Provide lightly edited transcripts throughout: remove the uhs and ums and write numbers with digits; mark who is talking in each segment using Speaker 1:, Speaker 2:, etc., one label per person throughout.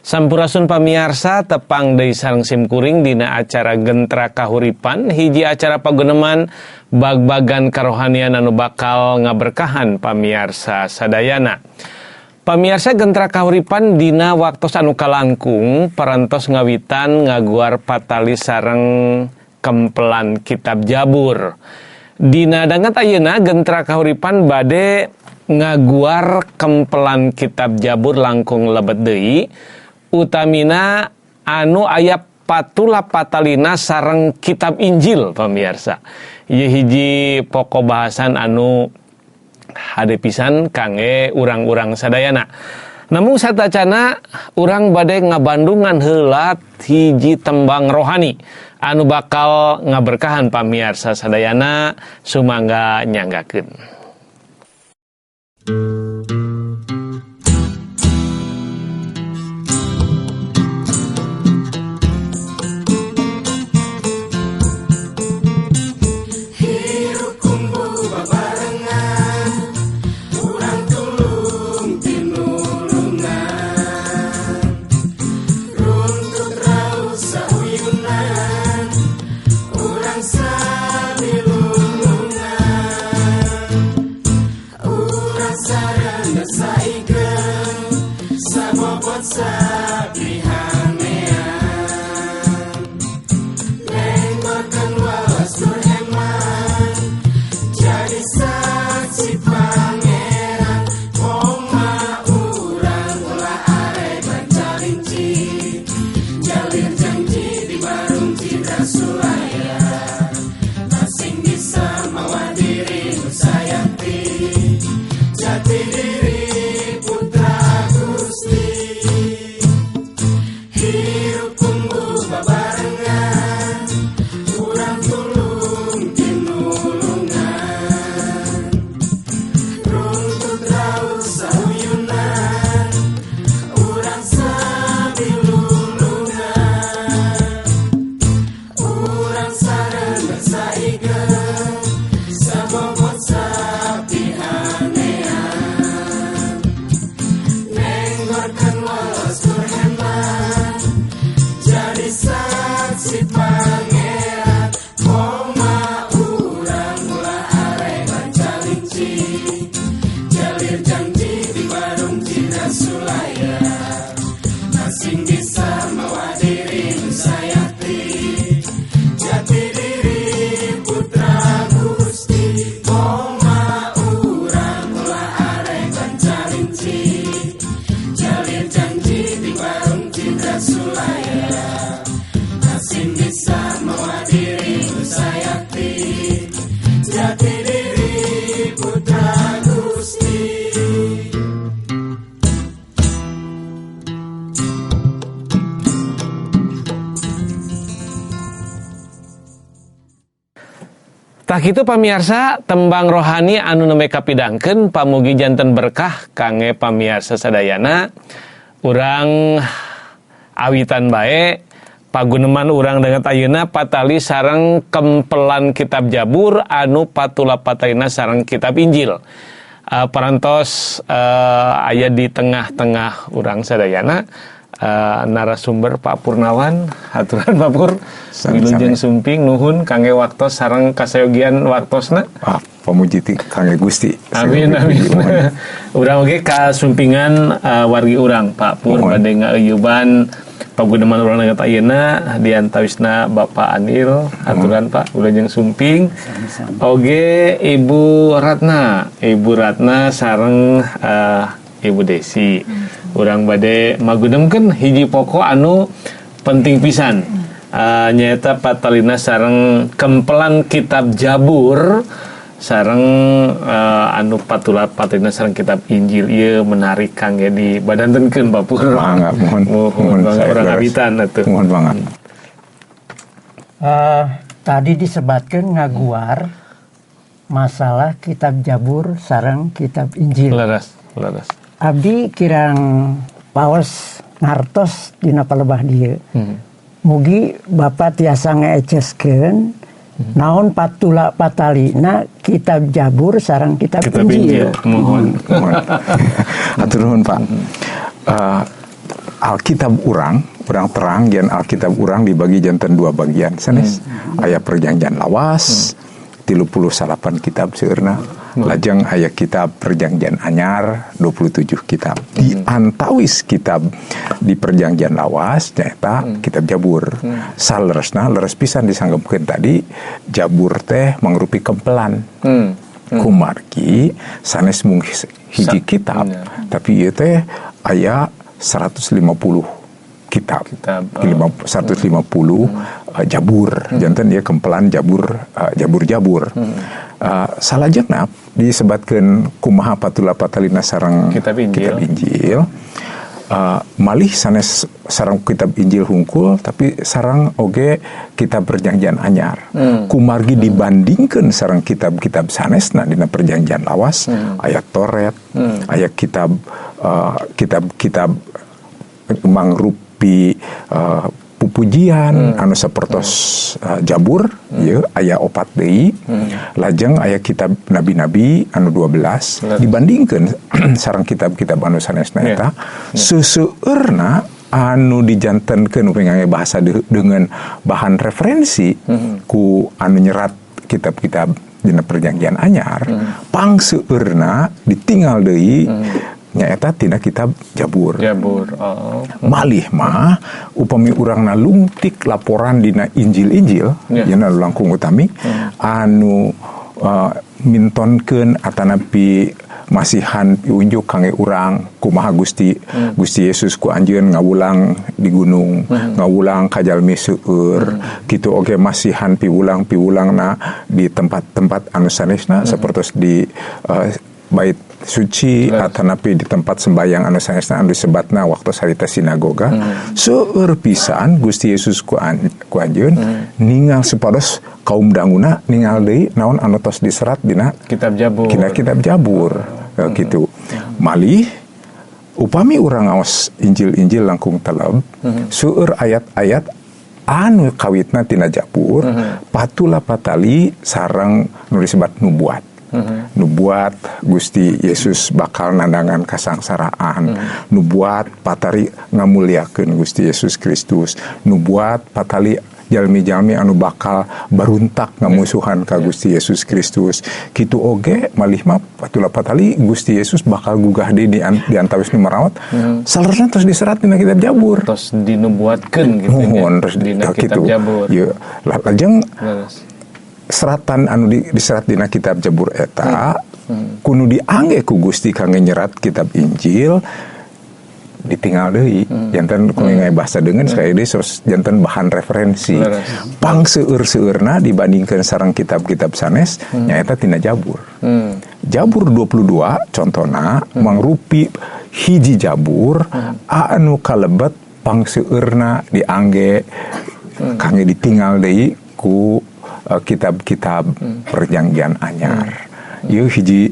Speaker 1: Sampurasun pamiarsa tepang deui sareng simkuring dina acara Gentra Kahuripan, hiji acara paguneman bag-bagan karohanian anu bakal ngaberkahan pamiarsa sadayana. Pamiarsa Gentra Kahuripan dina waktos anu kalangkung parantos ngawitan ngaguar patali sareng kempelan kitab Jabur. Dina dangat ayeuna Gentra Kahuripan bade ngaguar kempelan kitab Jabur langkung lebet deui. Utamina anu aya patula patalina sareng kitab Injil pamiarsa. Ieu hiji pokok bahasan anu hade pisan kangge urang-urang sadayana. Namun satacana urang bade ngabandungan heula hiji tembang rohani anu bakal ngaberkahan pamiarsa sadayana sumangga nyanggakeun. Tah kitu pamiarsa tembang rohani anu nembe kapidangkeun pamugi janten berkah kangge pamiarsa sadayana. Urang awitan bae paguneman urang dangat ayeuna patali sareng kempelan kitab Jabur anu patula patalina sareng kitab Injil. Parantos aya di tengah-tengah urang sadayana narasumber Pak Purnawan, haturan Pak Pur, wilujeng sumping nuhun kangge waktos sareng kasayogian waktosna.
Speaker 2: Pamuji kangge Gusti.
Speaker 1: Amin amin. Urang oge kasumpingan wargi urang Pak Pur bade ngaeueuban paguneman urang dangat ayeuna diantawisna Bapak Anil, haturan Pak wilujeng sumping. Oge Ibu Ratna sareng Ibu Desi. Urang bade magunemkeun hiji pokok anu penting pisan. Nyaeta patalina sareng kempelan kitab Jabur sareng anu patula patalina sareng kitab Injil. Ieu menarik kangge dibadantenkeun Bapak Pur.
Speaker 2: Mangga mohon
Speaker 1: urang awitan atuh.
Speaker 2: Mohon banget.
Speaker 3: Tadi disebatkeun ngaguar masalah kitab Jabur sareng kitab Injil.
Speaker 1: Leres.
Speaker 3: Abdi kirang paos ngartos dina palebah dieu. Mugi Bapak tiasa ngaeceskeun naon patula patalina kitab Jabur sareng kitab Injil.
Speaker 1: Mohon.
Speaker 2: Hatur nuhun Pak. Alkitab urang terang yang Alkitab urang dibagi janten 2 bagian sanes. Aya perjanjian lawas 38 kitab seueurna. Lajeng aya kitab perjanjian anyar 27 kitab. Di antawis kitab di perjanjian lawas nyaeta kitab Jabur. Saleresna leres pisan disanggepkeun tadi Jabur teh mangrupi kempelan. Kumargi sanes mung hiji kitab tapi ieu teh aya 150 kitab. 150 Jabur. Janten dia kempelan Jabur. Salajengna disebatkeun kumaha patula patalina sareng kitab Injil. Malih sanes sareng kitab Injil hungkul tapi sareng oge kitab perjanjian anyar. Kumargi dibandingkeun sareng kitab-kitab sanesna dina perjanjian lawas aya Toret, aya kitab mangrupi pupujian anu sapertos Jabur ieu aya 4 deui. Lajeng aya kitab nabi-nabi anu 12 dibandingkeun sareng kitab-kitab anu sanesna eta seseueurna anu dijantenkeun upami bahasa dengan bahan referensi ku anu nyerat kitab-kitab dina perjanjian anyar pangseueurna ditinggal deui nyaeta tina kitab Jabur. Malih mah upami urangna lungtik laporan dina Injil-Injil yeuna langkung utami anu mintonkeun atanapi masihan piunjuk kangge urang kumaha Gusti Yesus ku anjeun ngawulang di gunung, ngawulang ka jalmi seueur, kitu oge masihan piulang-piulangna di tempat-tempat anu sanesna sapertos di bait suci atanapi di tempat sembayang anu sanesna anu disebatna waktu sarita sinagoga. Seueur pisan Gusti Yesus ku anjeun ningal supados kaum danguna ningal deui naon anu tos diserat dina
Speaker 1: kitab Jabur.
Speaker 2: Kitab Jabur gitu. Malih upami urang ngaos Injil langkung teleb seueur ayat-ayat anu kawitna tina Jabur patula patali sareng nu disebat nubuat. Nubuat Gusti Yesus bakal nandangan kasangsaraan, nubuat patari ngamuliakeun Gusti Yesus Kristus, nubuat patali jalmi-jalmi anu bakal baruntak ngamusuhan ka Gusti Yesus Kristus. Kitu oge malih mah patula patali Gusti Yesus bakal gugah deui di antawis nu marawat. Saleresna terus diserat dina kitab Jabur.
Speaker 1: Terus dinubuatkeun gitu
Speaker 2: terus
Speaker 1: dina kitab Jabur.
Speaker 2: Ieu lajeng seratan anu diserat dina kitab Jabur eta kudu diangge ku Gusti kangge nyerat kitab Injil ditinggal deui janten kumaha bahasa deungeun sekali deui janten bahan referensi pangseueur-seueurna dibandingkeun sareng kitab-kitab sanes nyaeta tina Jabur. Jabur 22 contona mangrupi hiji Jabur anu kalebet pangseueurna diangge kangge ditinggal deui ku kitab-kitab perjanjian anyar. Ieu hiji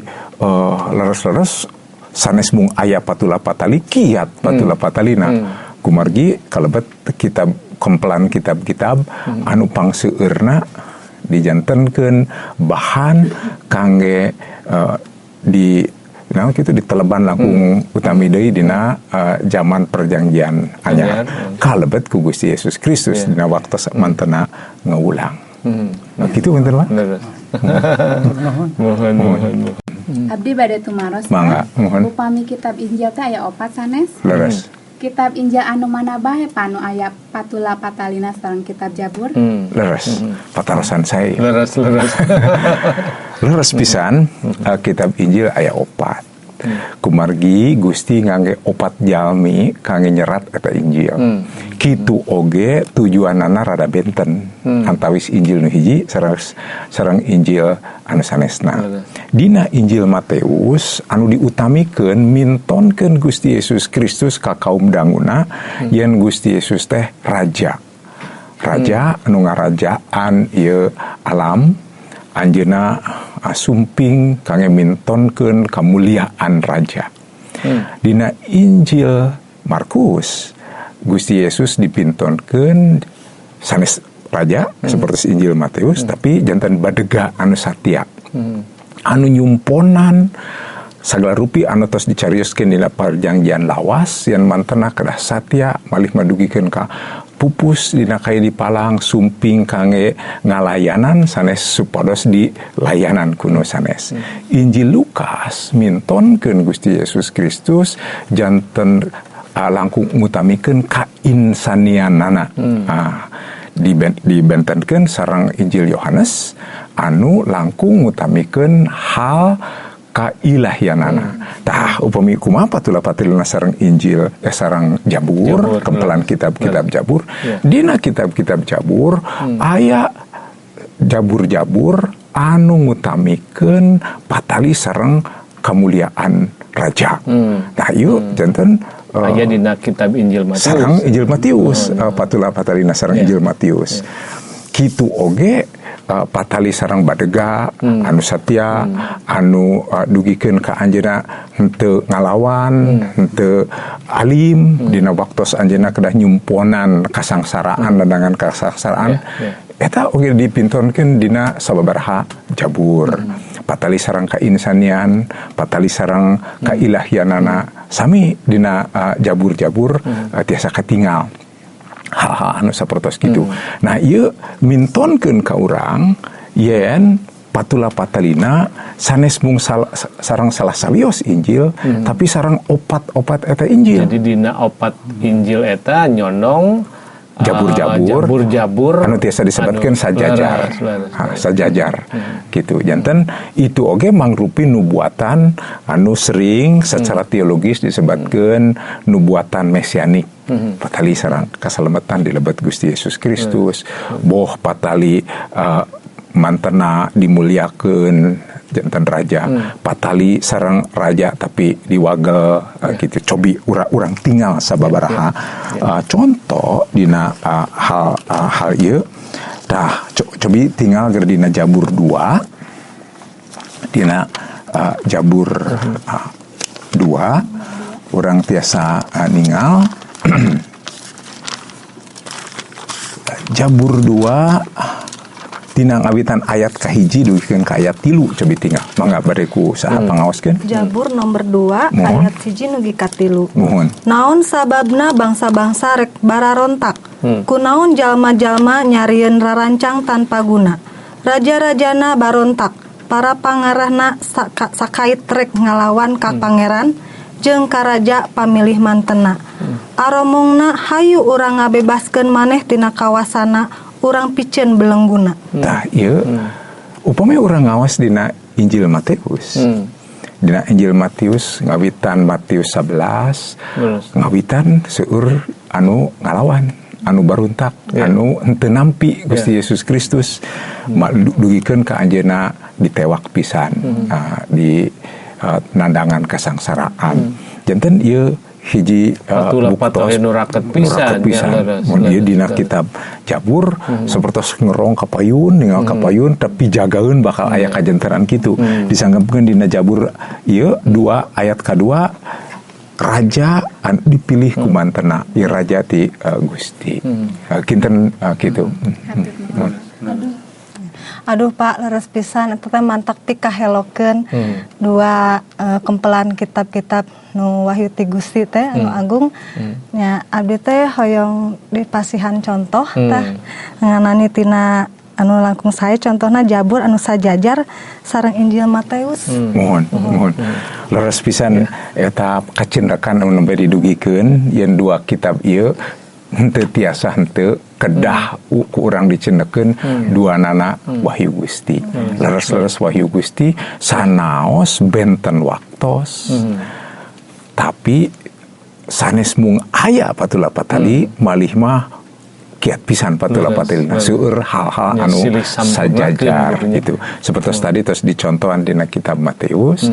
Speaker 2: leres-leres sanes mung aya patula patali kiat patula patalina. Kumargi kalebet kitab kempelan kitab-kitab anu pangseueurna dijantenkeun bahan kangge di naon kitu diteleban langkung utami deui dina zaman perjanjian anyar. Kalebet ku Gusti Yesus Kristus dina waktu mantena ngeulang. Nah, gitu bener Pak. Mohon.
Speaker 4: Abdi bade tumaros.
Speaker 2: Mangga, mohon.
Speaker 4: Upami kitab Injil teh aya 4 sanes.
Speaker 2: Leres.
Speaker 4: Kitab Injil anu mana bae panu aya patula patalina sareng kitab Jabur?
Speaker 2: Leres. Patarosan saya.
Speaker 1: Leres.
Speaker 2: Leres pisan kitab Injil aya 4. Kumargi Gusti ngangge 4 jalmi kangge nyerat eta Injil. Kitu oge tujuanana rada benten antawis Injil nu hiji sareng Injil anu sanesna. Dina Injil Matius anu diutamikeun mintonkeun Gusti Yesus Kristus ka kaum danguna yen Gusti Yesus teh raja anu ngarajaan ieu alam anjeunna asumping kangge mintonkeun kamuliaan raja. Dina Injil Markus Gusti Yesus dipintonkeun sanes raja seperti Injil Matius tapi janten badega anu satia anu nyumponan sagala rupi anu tos dicarioskeun dina perjanjian lawas yang mantena kedah satya malih madugikeun ka pupus dina kaya dipalang sumping kangge ngalayanan sanes supados di layanan kuno sanes. Injil Lukas mintonkeun Gusti Yesus Kristus janten langkung ngutamikeun kainsanianana. Dibentenkeun sareng Injil Yohanes anu langkung ngutamikeun hal kailahianana. Tah upami kumaha patulah patilna sareng Injil sareng Jabur, kempelan kitab-kitab Jabur. Dina kitab-kitab Jabur aya jabur-jabur anu ngutamikeun patali sareng kamuliaan raja. Nah ieu janten
Speaker 1: aya dina kitab Injil Matius.
Speaker 2: Sareng Injil Matius, patulah patalina sareng Injil Matius. Kitu oge patali sareng badega anu satya anu dugikeun ka anjeunna henteu ngalawan, henteu alim dina waktos anjeunna kedah nyumponan kasangsaraan dandangan kasangsaraan. Eta oge dipintonkeun dina sababaraha jabur. Patali sareng kainsanian, patali sareng kailahianana sami dina jabur-jabur tiasa katinggal hal-hal anu sapertos kitu. Nah ieu mintonkeun ka urang yen patulah patalina sanes mung sareng salah sawios Injil tapi sareng opat-opat eta Injil.
Speaker 1: Jadi dina opat Injil eta nyondong
Speaker 2: jabur-jabur anu tiasa disebutkeun sajajar. Sajajar. Gitu. Janten itu oge mangrupi nubuatan anu sering secara teologis disebutkeun nubuatan mesianik. Patali sareng kasalamatan di lebat Gusti Yesus Kristus. Boh patali mantena dimuliakeun jantan raja, patali sareng raja tapi diwagel gitu. Cobi urang tinggal sababaraha contoh dina hal ieu. Tah cobi tinggal keur dina Jabur 2. Dina Jabur 2 urang tiasa ningal Jabur 2 tina ngawitan ayat kahiji dugikeun ka ayat 3 cobi tinggal mangga bade ku saha pangaoskeun.
Speaker 5: Jabur nomor 2 ayat 1 nugi ka 3.
Speaker 2: Mohon.
Speaker 5: Naon sababna bangsa-bangsa rek bararontak kunaon jalma-jalma nyarieun rarancang tanpa guna. Raja-rajana barontak, para pangarahna sakait rek ngalawan ka pangeran jeung ka raja pamilih mantena. Aromongna hayu urang ngabebaskeun maneh tina kawasana urang piceun belengguna.
Speaker 2: Tah ieu upami urang ngawas dina Injil Matius. Dina Injil Matius ngawitan Matius 11 ngawitan seueur anu ngalawan, anu baruntak, anu henteu nampi Gusti Yesus Kristus dugikeun ka anjeunna ditewak pisan di nandangan kasangsaraan. Janten ieu hiji buktos
Speaker 1: nuraket pisan.
Speaker 2: Mun ieu dina kitab Jabur sapertos ngerong ka payun, ningal ka payun tapi jagaeun bakal aya kajenteran kitu. Disanggepkeun dina Jabur ieu 2 ayat ka-2 raja dipilih ku mantena, ieu raja ti Gusti. Kinten kitu.
Speaker 5: Aduh Pak, leres pisan eta teh mantak ti kahelokeun 2 kempelan kitab-kitab nu Wahyu ti Gusti teh anu agung. Nya abdi teh hoyong dipasihan contoh tah nganani tina anu langkung sae contohna Jabur anu sajajar sareng Injil Matius.
Speaker 2: Mohon. Leres pisan eta kacindakan anu nembe didugikeun yen 2 kitab ieu henteu tiasa henteu kedah ku urang dicendekeun 2 nana Wahyu Gusti. Leres-leres Wahyu Gusti sanaos benten waktos. Tapi sanes mung aya patulah patali malih mah kiat pisan patulah patilna seueur hal-hal anu sajajar gitu. Seperti tadi terus dicontohan dina kitab Matius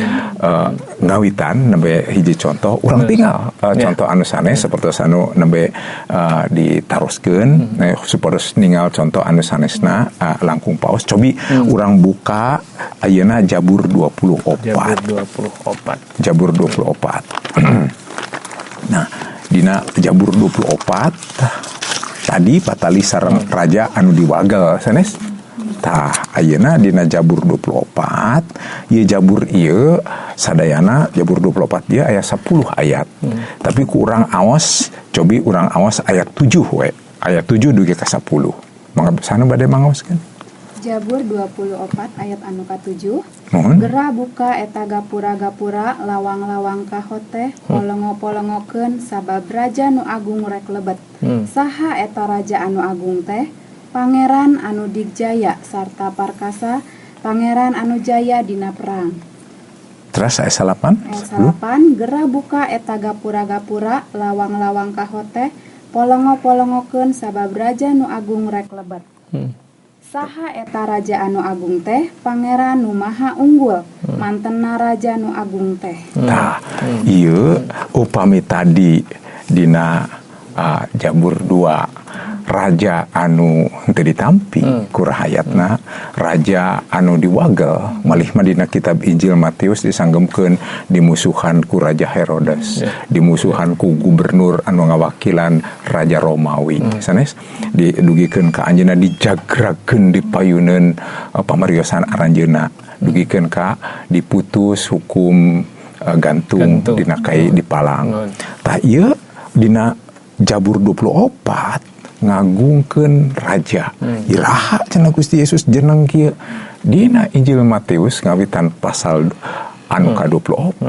Speaker 2: ngawitan nembe hiji contoh urang tinggal contoh anu sanes seperti anu nembe ditaroskeun supados ningal contoh anu sanesna langkung paos cobi urang buka ayeuna Jabur 24. Jabur 24. Nah, dina Jabur 24 tadi patali sareng raja anu diwagel sanes. Tah ayeuna dina Jabur 24 ieu jabur ieu sadayana Jabur 24 dia aya 10 ayat. Tapi ku urang aos cobi urang aos ayat 7 we. Ayat 7 dugi ka 10. Mangga sana bade mangaoskeun.
Speaker 4: Jabur 24 ayat anu ka-7.
Speaker 2: Mohon.
Speaker 4: Gera buka eta gapura-gapura lawang-lawang kahoteh polongo-polongokeun sabab raja nu agung rek lebet. Saha eta raja anu agung teh? Pangeran anu digjaya sarta parkasa, pangeran anu jaya dina perang.
Speaker 2: Terus ayat 8.
Speaker 4: Ayat 8, gera buka eta gapura-gapura lawang-lawang kahoteh polongo-polongokeun sabab raja nu agung rek lebet. Saha eta raja anu agung teh? Pangeran nu maha unggul, mantenna raja nu agung teh.
Speaker 2: Nah, ieu upami tadi dina Jabur 2 raja anu teu ditampi ku rahayatna, raja anu diwagel malih mah dina kitab Injil Matius disanggemkeun dimusuhan ku Raja Herodes, dimusuhan ku gubernur anu ngawakilan Raja Romawi. Sanes didugikeun ka anjeunna dijagrakeun dipayuneun pamariosan aranjeunna, dugikeun ka diputus hukum gantung dina kai dipalang. Tah ieu dina Jabur 24 ngagungkeun raja. Iraha cenah Gusti Yesus jeneng kieu dina Injil Matius ngawitan pasal anu ka-24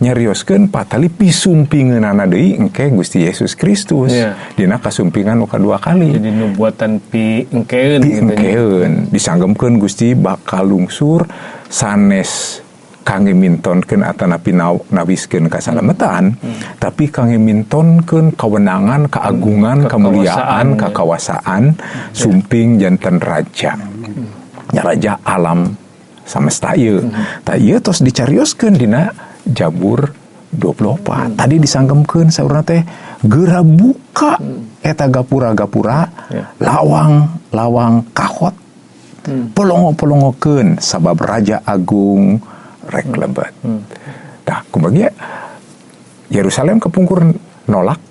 Speaker 2: nyarioskeun patali pisumpingeunana deui engke Gusti Yesus Kristus. Dina kasumpingan nu kadua kali.
Speaker 1: Jadi nubuatan pi engkeun
Speaker 2: disanggemkeun Gusti bakal lungsur sanes kangge mintonkeun atanapi nawiskeun kasalametan, tapi kangge mintonkeun kawenangan, keagungan, kemuliaan, kekawasaan sumping janten raja. Ya raja alam samesta ieu. Tah ieu tos dicarioskeun dina Jabur 24. Tadi disanggemkeun saurna teh geura buka eta gapura-gapura lawang kahot polongo-polongokeun sabab raja agung rek lebet. Tah kumaha Yerusalem kepungkur nolak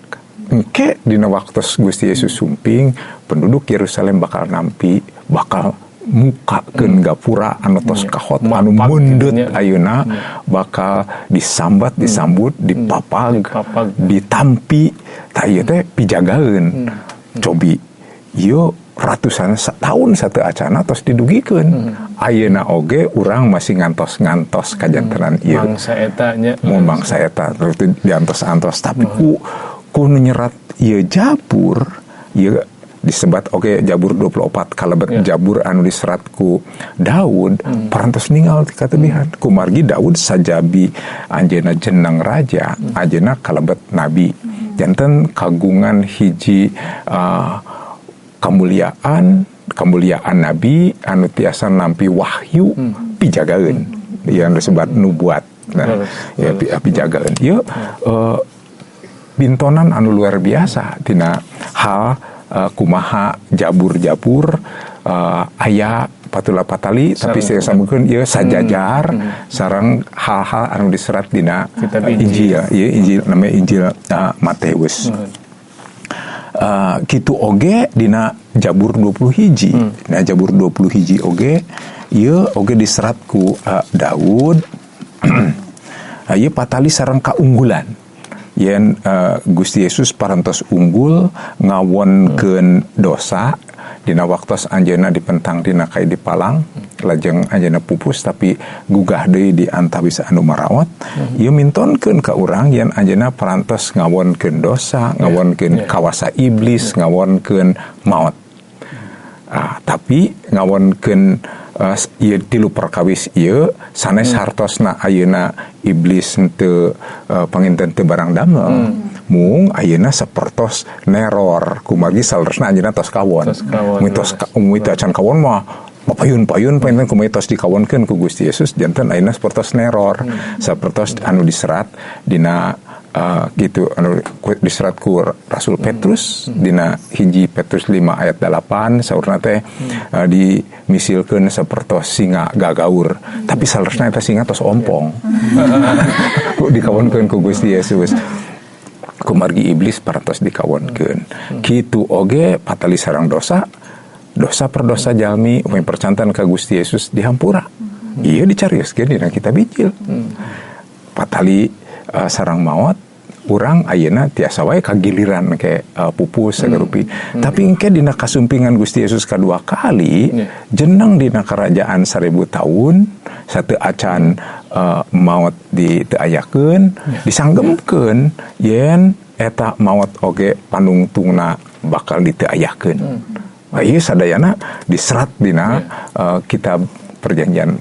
Speaker 2: engke dina waktos Gusti Yesus sumping penduduk Yerusalem bakal nampi bakal mukakeun gapura anu tos kahot anu mundeut ayeuna bakal disambut dipapag ditampi. Tah ieu teh pijagaeun cobi ieu ratusan tahun satu acana tos didugikeun. Ayeuna oge urang masih ngantos-ngantos kajantenan ieu.
Speaker 1: Mangsa eta nya.
Speaker 2: Mun mangsa eta terus diantos-antos tapi ku nyerat ieu Jabur ieu disebat oge Jabur 24 kalebet Jabur anu diserat ku Daud parantos ninggal ti katebihan. Kumargi Daud sajabi anjeunna jeneng raja, anjeunna kalebet nabi. Janten kagungan hiji kemuliaan nabi anu tiasa nampi wahyu pijagaeun yang disebut nubuat. Nah, ya pijagaeun ieu bintonan anu luar biasa tina hal kumaha jabur-jabur aya patula patali tapi saya sambungkeun ieu sajajar sareng hal-hal anu diserat dina Injil ieu Injil namanya Injil Matius. Kitu oge dina Jabur 20 hiji. Nah Jabur 20 hiji oge ieu oge diserat ku Daud. Ieu patali sareng kaunggulan. Yen Gusti Yesus parantos unggul ngawonkeun dosa dina waktos anjeunna dipentang dina kai dipalang lajeng anjeunna pupus tapi gugah deui di antawis anu marawat. Ieu mintonkeun ka urang yen anjeunna parantos ngawonkeun dosa, ngawonkeun kawasa iblis, ngawonkeun maot. Tapi ngawonkeun ieu tilu perkawis ieu sanes hartosna ayeuna iblis teu panginten teu barang damel mung ayeuna sapertos neror kumargi saleresna anjeunna tos kawon mitos acan kawon mah payun-payun panten kumaha tos dikawonkeun ku Gusti Yesus janten ayeuna sapertos neror sapertos anu diserat dina gitu anu diserat ku Rasul Petrus dina hiji Petrus 5 ayat 8 saurna teh dimisilkeun sapertos singa gagaur tapi saleresna eta singa tos ompong dikawonkeun ku Gusti Yesus kumargi iblis parantos dikawonkeun kitu oge patali sareng dosa per dosa jalmi upami percantan ka Gusti Yesus dihampura Iya dicarioskeun dina kitab Injil. Patali sareng maot urang ayeuna tiasa wae kagiliran ke pupus sagerupi. Tapi engke dina kasumpingan Gusti Yesus kadua kali jeneng dina kerajaan 1000 tahun satu acan maot diteuayakeun disanggempkeun yen eta maot oge panungtungna bakal diteuayakeun. Ieu sadayana diserat dina kitab Perjanjian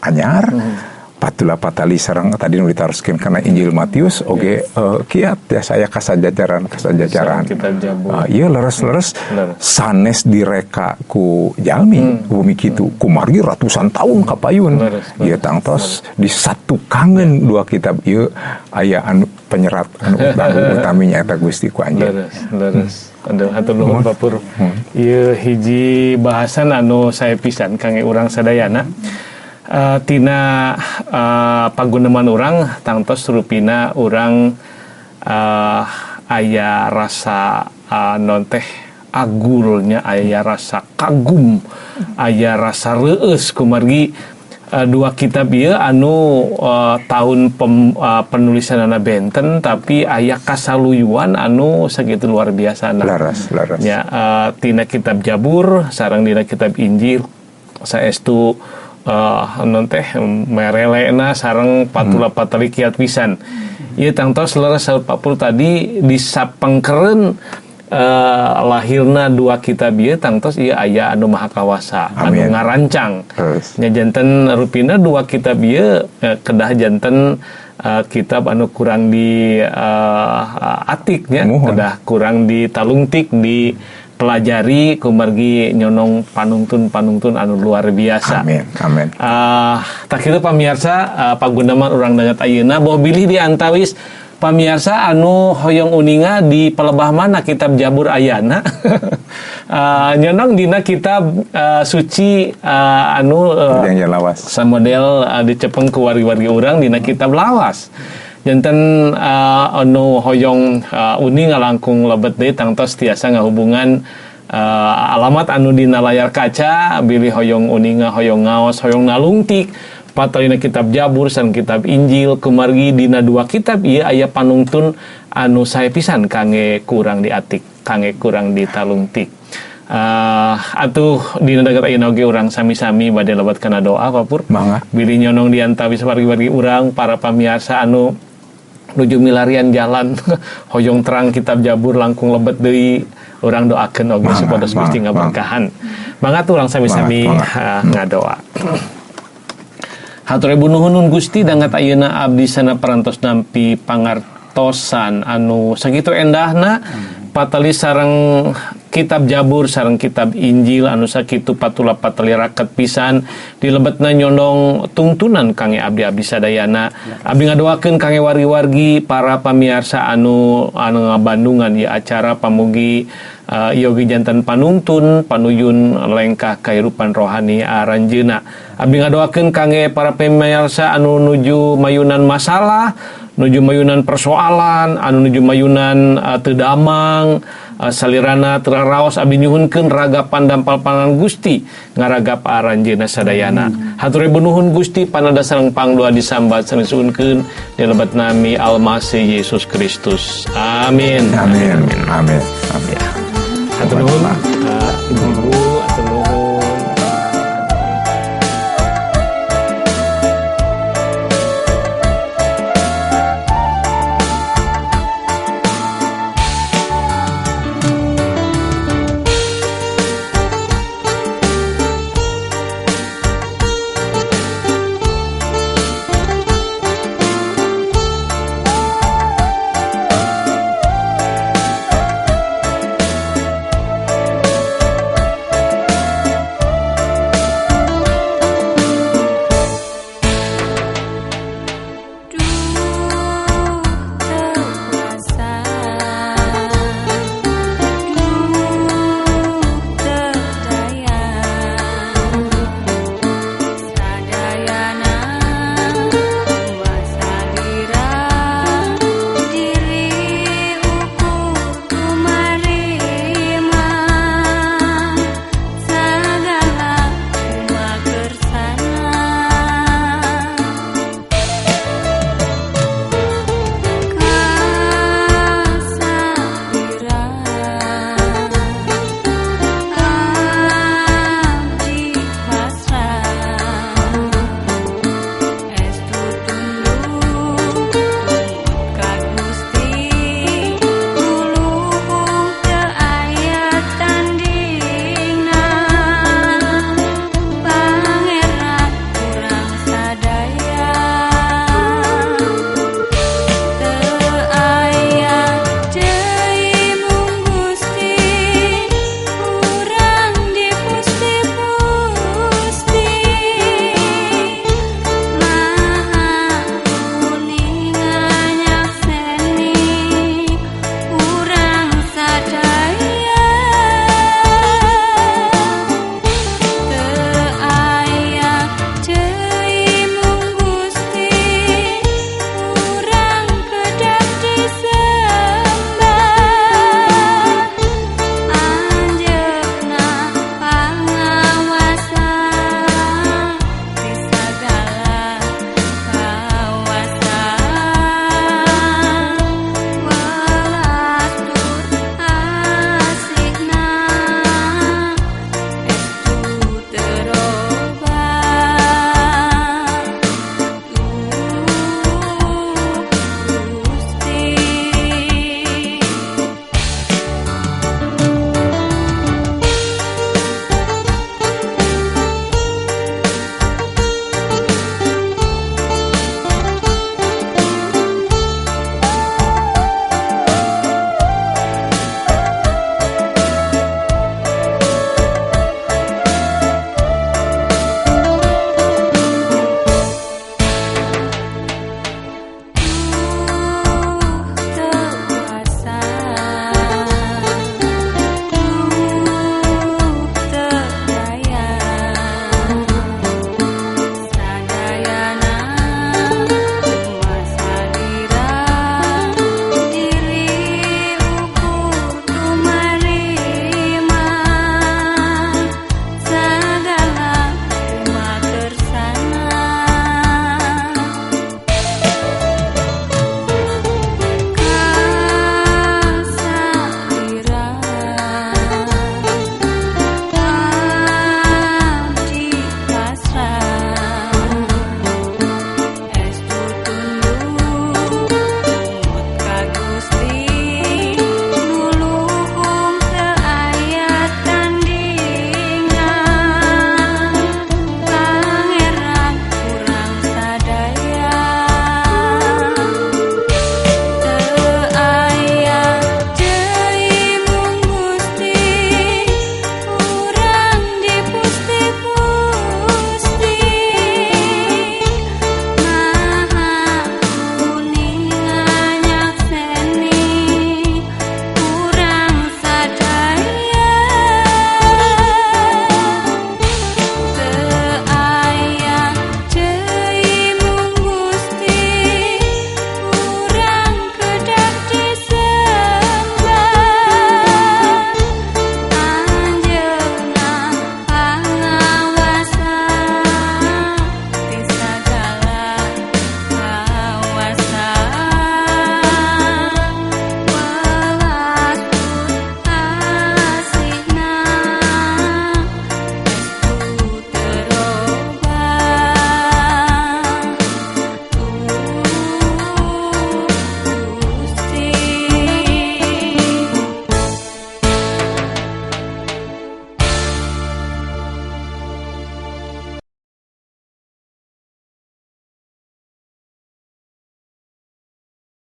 Speaker 2: Anyar. Patula patali sareng tadi nu ditaroskeun kana Injil Matius oge kiat ya saya kasajajaran
Speaker 1: Kitab Jabur.
Speaker 2: Ieu leres-leres sanes direka ku jalmi bumi kitu kumargi ratusan tahun kapayun. Ieu tangtos disatukangeun dua kitab ieu aya anu penyerat anu utaminya eta Gusti ku anjeun.
Speaker 1: Leres. Aduh, hatur nuhun Papur. Ieu hiji bahasan anu sae pisan kangge urang sadayana. Tina paguneman orang tangtos rupina orang aya rasa non teh agulnya, aya rasa kagum, aya rasa reueus kumargi dua kitab ieu anu tahun penulisanana benten tapi aya kasaluyuan anu sakitu luar biasa.
Speaker 2: Laras.
Speaker 1: Ya, tina kitab Jabur sareng dina kitab Injil saestu non teh merelena sareng patula patali kiat pisan. Ieu tangtos leres Papur tadi disapengkeun lahirna dua kitab ieu tangtos ieu aya anu maha kawasa anu ngarancang. Nya janten rupina dua kitab ieu kedah janten kitab anu kurang di atiknya, kedah kurang ditalungtik di pelajari kumargi nyonong panungtun anu luar biasa.
Speaker 2: Amin.
Speaker 1: Tak kitu pamirsa pagunaman urang dangat ayeuna boh bilih di antawis pamirsa anu hoyong uninga di pelebah mana kitab Jabur ayana. Nyonong dina kitab suci anu
Speaker 2: Perjanjian Lawas.
Speaker 1: samodel dicepeng ku wargi-wargi urang dina kitab Lawas. Janten anu hoyong uning langkung lebet deui tangtos tiasa ngahubungan alamat anu dina layar kaca bilih hoyong uninga hoyong ngaos hoyong nalungtik patalina kitab Jabur sareng kitab Injil kumargi dina dua kitab ieu aya panungtun anu sae pisan kangge kurang diatik kangge kurang ditalungtik. Atuh dina dagat ayeuna oge urang sami-sami bade lebat kana doa Papur.
Speaker 2: Mangga.
Speaker 1: Bilih nyonong di antawis wargi-wargi urang para pamirsa anu nuju milarian jalan hoyong terang kitab Jabur langkung lebet deui urang doakeun oge supados Gusti ngaberkahan. Mangga urang sami-sami ngadoa. Hatur nuhun Gusti dangat ayeuna abdi sana parantos nampi pangartosan anu sakitu endahna patali sareng kitab Jabur sareng kitab Injil anu sakitu patula patali raket pisan dilebetna nyondong tungtunan kangge abdi-abdi sadayana. Abdi ngadoakeun kangge wargi-wargi para pamirsa anu ngabandungan ieu acara pamugi yogi jantan panungtun panuyun lengkah kahirupan rohani aranjeuna. Abdi ngadoakeun kangge para pamirsa anu nuju mayunan masalah, nuju mayunan persoalan, anu nuju mayunan teu damang, salirana teraraos abdi nyuhunkeun ragapan dampal pangan Gusti ngaragap aranjeuna sadayana. Hatur nuhun Gusti panada sareng pangdoa disambat sareng suunkeun di lebat nami Almasih Yesus Kristus. Amin.
Speaker 2: Amin.
Speaker 1: Ya. Hatur nuhun Ibu